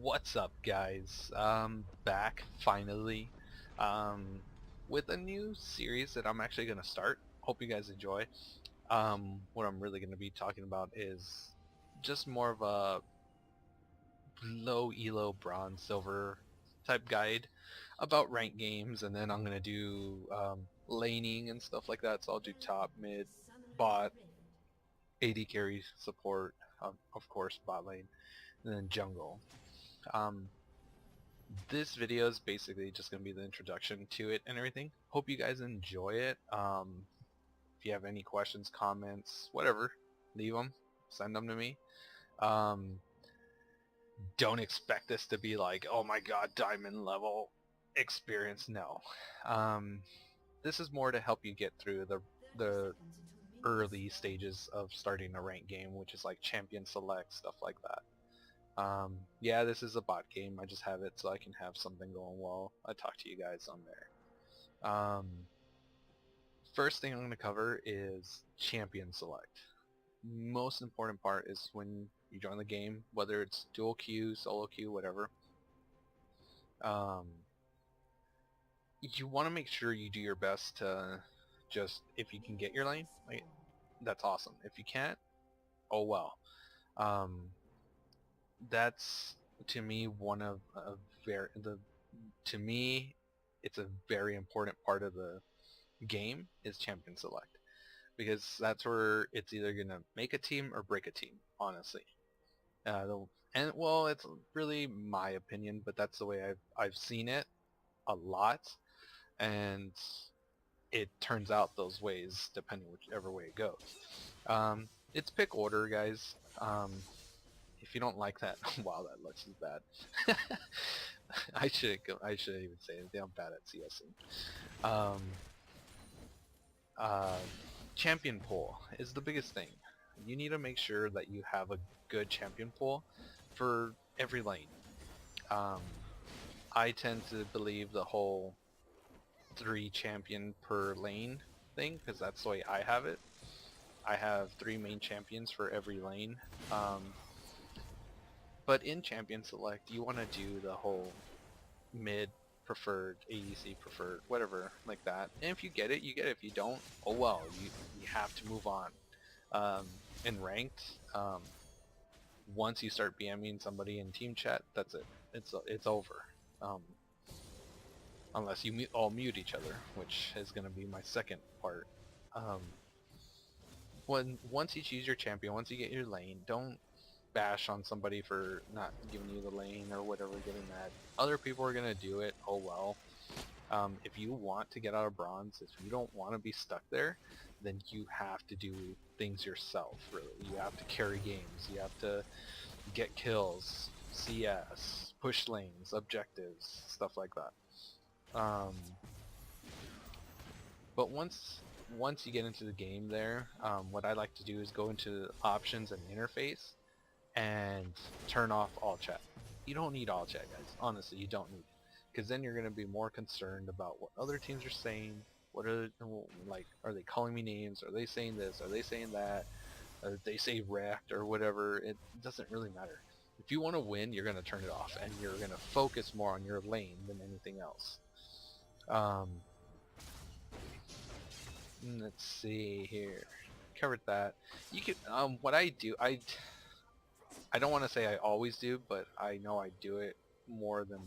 What's up, guys? Back finally um, with a new series that I'm actually going to start. Hope you guys enjoy. What I'm really going to be talking about is just more of a low elo bronze silver type guide about ranked games, and then I'm going to do laning and stuff like that. So I'll do top, mid, bot, AD carry support, of course bot lane, and then jungle. Um, this video is basically just going to be the introduction to it and everything. Hope you guys enjoy it. If you have any questions, comments, whatever, leave them, send them to me. Don't expect this to be like, oh my god, diamond level experience. No. This is more to help you get through the early stages of starting a ranked game, which is like champion select, stuff like that. Yeah, this is a bot game. I just have it so I can have something going while I talk to you guys on there. First thing I'm going to cover is champion select. Most important part is when you join the game, whether it's dual queue, solo queue, whatever. You want to make sure you do your best to just, if you can get your lane, like, that's awesome. If you can't, oh well. That's to me one of to me it's a very important part of the game is champion select, because that's where it's either gonna make a team or break a team, honestly. And well, it's really my opinion, but that's the way I've seen it a lot, and it turns out those ways depending whichever way it goes. It's pick order, guys. If you don't like that, wow, that looks bad. I should even say it. I'm bad at CSing. Uh, Champion pool is the biggest thing. You need to make sure that you have a good champion pool for every lane. I tend to believe the whole 3 champion per lane thing, because that's the way I have it. I have 3 main champions for every lane. But in champion select, you want to do the whole mid preferred, ADC preferred, whatever like that. And if you get it, you get it. If you don't, oh well. You have to move on. In ranked, once you start BMing somebody in team chat, that's it. It's over. Unless you all mute each other, which is going to be my second part. Once you choose your champion, once you get your lane, don't bash on somebody for not giving you the lane or whatever, getting mad. Other people are gonna do it, oh well. If you want to get out of bronze, if you don't want to be stuck there, then you have to do things yourself, really. You have to carry games, you have to get kills, CS, push lanes, objectives, stuff like that. But once you get into the game there, what I like to do is go into options and interface and turn off all chat. You don't need all chat, guys. Honestly, you don't need it, because then you're going to be more concerned about what other teams are saying. What are like? Are they calling me names? Are they saying this? Are they saying that? Or they say wrecked or whatever. It doesn't really matter. If you want to win, you're going to turn it off, and you're going to focus more on your lane than anything else. Let's see here. Covered that. You can. What I do, I don't want to say I always do, but I know I do it more than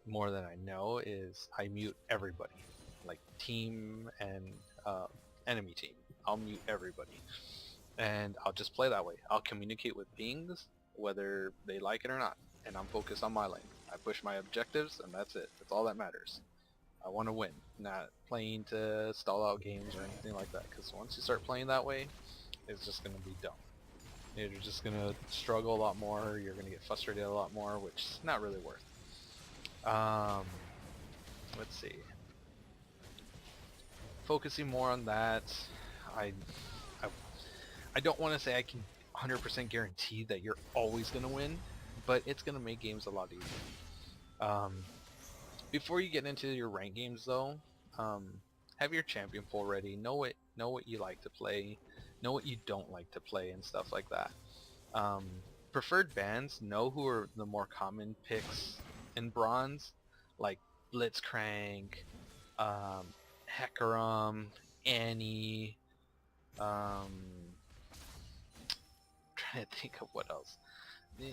I know, is I mute everybody, like team and enemy team. I'll mute everybody, and I'll just play that way. I'll communicate with pings whether they like it or not, and I'm focused on my lane. I push my objectives, and that's it. That's all that matters. I want to win, not playing to stall out games or anything like that, because once you start playing that way, it's just going to be dumb. You're just going to struggle a lot more, you're going to get frustrated a lot more, which is not really worth. Let's see. Focusing more on that, I don't want to say I can 100% guarantee that you're always going to win, but it's going to make games a lot easier. Before you get into your rank games though, have your champion pool ready, know what you like to play, know what you don't like to play, and stuff like that. preferred bans, know who are the more common picks in bronze, like Blitzcrank, um, Hecarim, Annie, trying to think of what else.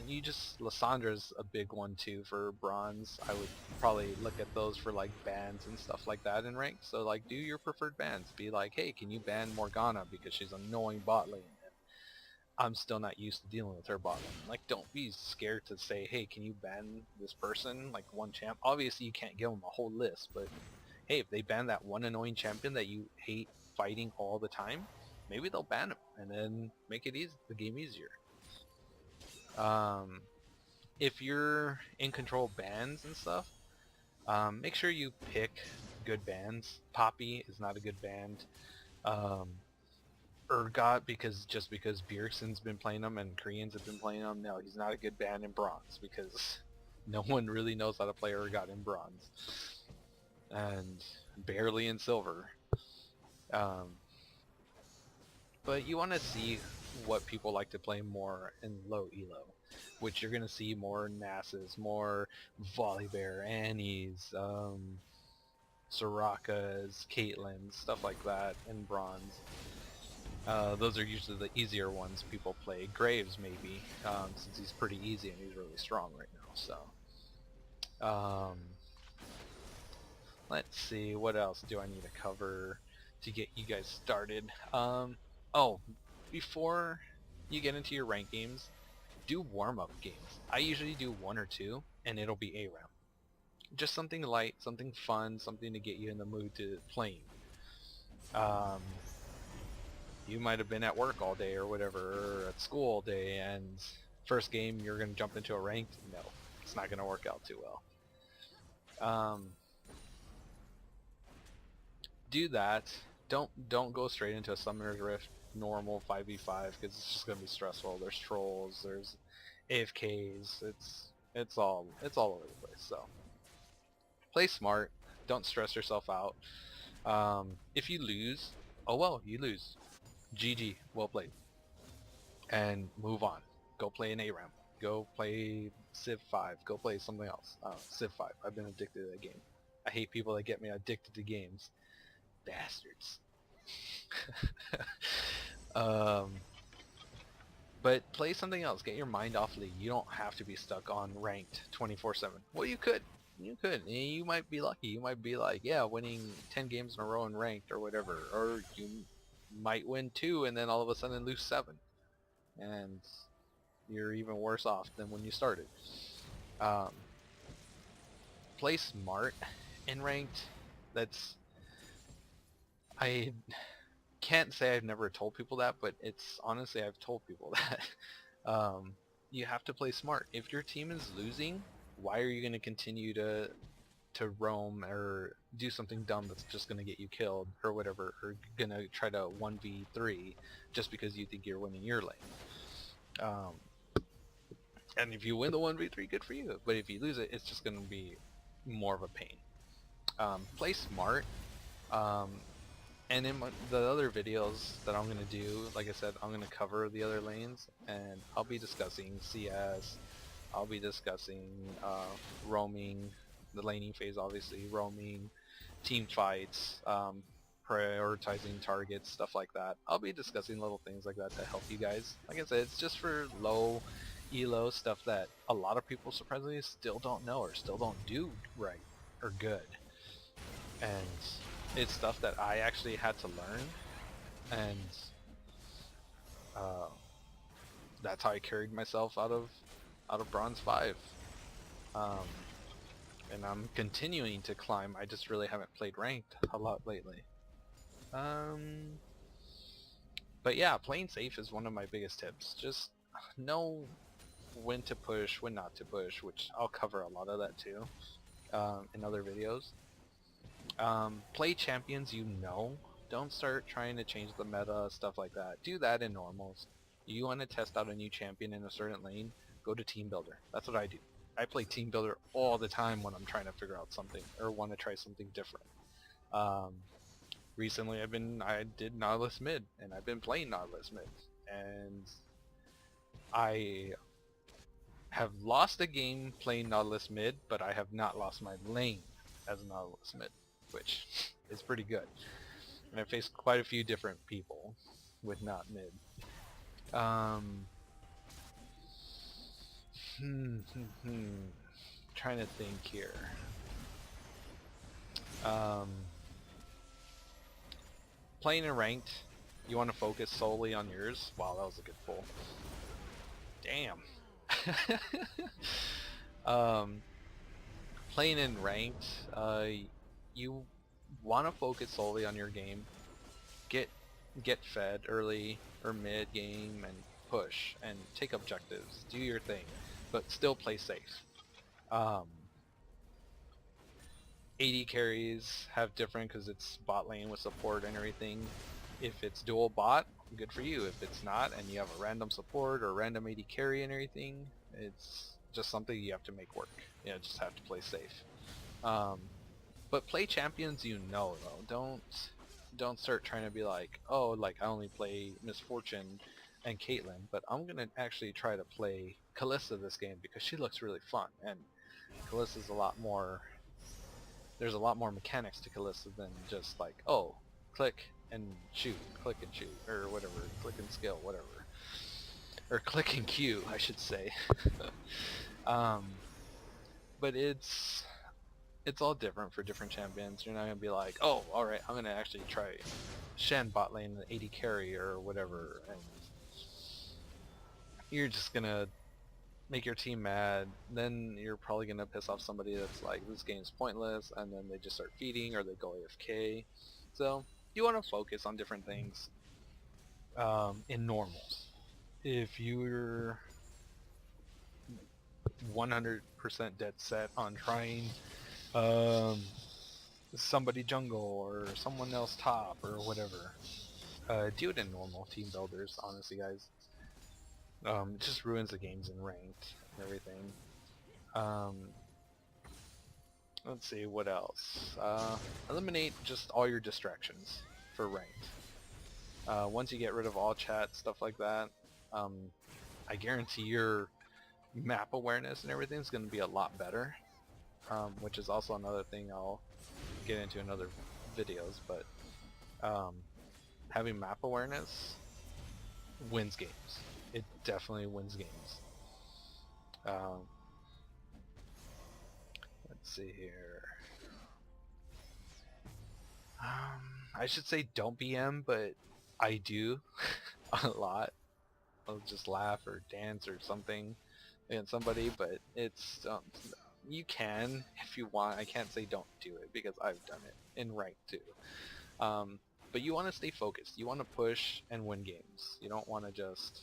You just Lyssandra's a big one too for bronze. I would probably look at those for like bans and stuff like that in rank. So like do your preferred bans. Be like, hey, can you ban Morgana because she's annoying bot lane and I'm still not used to dealing with her bot lane. Like don't be scared to say, hey, can you ban this person, like one champ. Obviously you can't give them a whole list, but hey, if they ban that one annoying champion that you hate fighting all the time, maybe they'll ban him and then make it easy, the game easier. Um, if you're in control of bans and stuff, make sure you pick good bands. Poppy is not a good band. Um, Urgot, just because Bjergsen's been playing them and Koreans have been playing them, no, he's not a good band in bronze because no one really knows how to play Urgot in bronze. And barely in silver. But you want to see what people like to play more in low elo, which you're going to see more Nassus, more Volibear, Annies, Soraka's, Caitlyn's, stuff like that in bronze. Those are usually the easier ones people play. Graves maybe, since he's pretty easy and he's really strong right now. So, let's see, what else do I need to cover to get you guys started? Oh, before you get into your rank games, do warm-up games. I usually do 1 or 2, and it'll be a round. Just something light, something fun, something to get you in the mood to playing. You might have been at work all day or whatever, or at school all day, and first game you're going to jump into a ranked? No, it's not going to work out too well. Do that. Don't go straight into a Summoner's Rift normal 5v5 because it's just gonna be stressful. There's trolls, there's AFKs. It's all over the place. So play smart. Don't stress yourself out. If you lose, oh well, you lose. GG, well played. And move on. Go play an ARAM. Go play Civ 5. Go play something else. Civ 5. I've been addicted to the game. I hate people that get me addicted to games. Bastards. But play something else. Get your mind off League. You don't have to be stuck on ranked 24/7. Well, you could. You could. You might be lucky. You might be like, yeah, winning 10 games in a row in ranked or whatever. Or you might win 2 and then all of a sudden lose 7. And you're even worse off than when you started. Play smart in ranked. I can't say I've never told people that, but it's honestly I've told people that. You have to play smart. If your team is losing, why are you going to continue to roam or do something dumb that's just going to get you killed or whatever, or going to try to 1v3 just because you think you're winning your lane? And if you win the 1v3, good for you. But if you lose it, it's just going to be more of a pain. Play smart. And in the other videos that I'm going to do, like I said, I'm going to cover the other lanes, and I'll be discussing CS, I'll be discussing roaming, the laning phase obviously, roaming, team fights, prioritizing targets, stuff like that. I'll be discussing little things like that to help you guys. Like I said, it's just for low elo stuff that a lot of people surprisingly still don't know or still don't do right or good. And it's stuff that I actually had to learn, and that's how I carried myself out of Bronze 5. And I'm continuing to climb. I just really haven't played ranked a lot lately. But yeah, playing safe is one of my biggest tips. Just know when to push, when not to push, which I'll cover a lot of that too in other videos. Play champions you know. Don't start trying to change the meta, stuff like that. Do that in normals. You want to test out a new champion in a certain lane, go to Team Builder. That's what I do. I play Team Builder all the time when I'm trying to figure out something or want to try something different. Recently I did Nautilus mid, and I've been playing Nautilus mid, and I have lost a game playing Nautilus mid, but I have not lost my lane as a Nautilus mid, which is pretty good. And I faced quite a few different people with not mid. Trying to think here. Playing in ranked, you want to focus solely on yours. Wow, that was a good pull. Damn. Playing in ranked, you want to focus solely on your game. Get fed early or mid game and push and take objectives. Do your thing, but still play safe. AD carries have different because it's bot lane with support and everything. If it's dual bot, good for you. If it's not and you have a random support or random AD carry and everything, it's just something you have to make work. You know, just have to play safe. But play champions you know though. Don't start trying to be like, oh, like I only play Misfortune and Caitlyn, but I'm gonna actually try to play Kalista this game because she looks really fun, and Kalista's a lot more. There's a lot more mechanics to Kalista than just like, oh, click and shoot, or whatever, click and skill, whatever, or click and Q, I should say. But it's all different for different champions. You're not gonna be like, oh, all right, I'm gonna actually try Shen bot lane, the AD carry or whatever, and you're just gonna make your team mad. Then you're probably gonna piss off somebody that's like, this game's pointless, and then they just start feeding or they go AFK. So you want to focus on different things in normals. If you're 100% dead set on trying somebody jungle or someone else top or whatever, do it in normal team builders, honestly guys. It just ruins the games in ranked and everything. Let's see, what else? Eliminate just all your distractions for ranked. Once you get rid of all chat, stuff like that, I guarantee your map awareness and everything is going to be a lot better, which is also another thing I'll get into in other videos, but having map awareness wins games. It definitely wins games. Let's see here. I should say don't BM, but I do a lot. I'll just laugh or dance or something against somebody, but it's you can if you want. I can't say don't do it because I've done it in rank too. But you want to stay focused. You want to push and win games. You don't want to just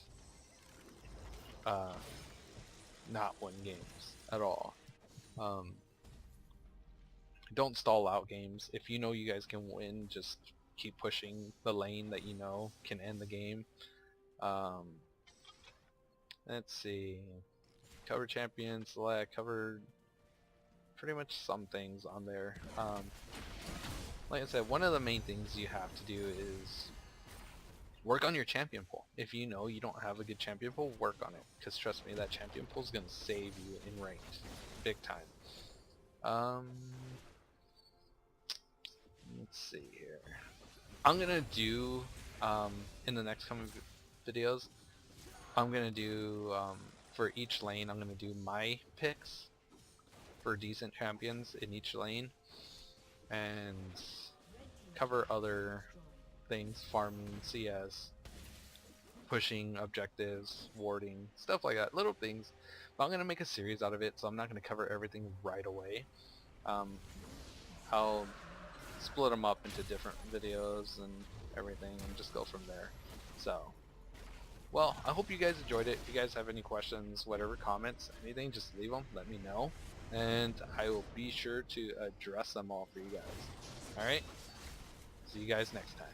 not win games at all. Don't stall out games. If you know you guys can win, just keep pushing the lane that you know can end the game. Let's see. Cover champions, select, covered pretty much some things on there. Like I said, one of the main things you have to do is work on your champion pool. If you know you don't have a good champion pool, work on it. Because trust me, that champion pool is going to save you in ranked. Big time. Let's see here. I'm going to do, in the next coming videos, I'm going to do, for each lane, I'm going to do my picks for decent champions in each lane. And cover other things, farming, CS, pushing objectives, warding, stuff like that, little things. But I'm going to make a series out of it, so I'm not going to cover everything right away. I'll split them up into different videos and everything and just go from there. So, well, I hope you guys enjoyed it. If you guys have any questions, whatever, comments, anything, just leave them, let me know. And I will be sure to address them all for you guys. Alright? See you guys next time.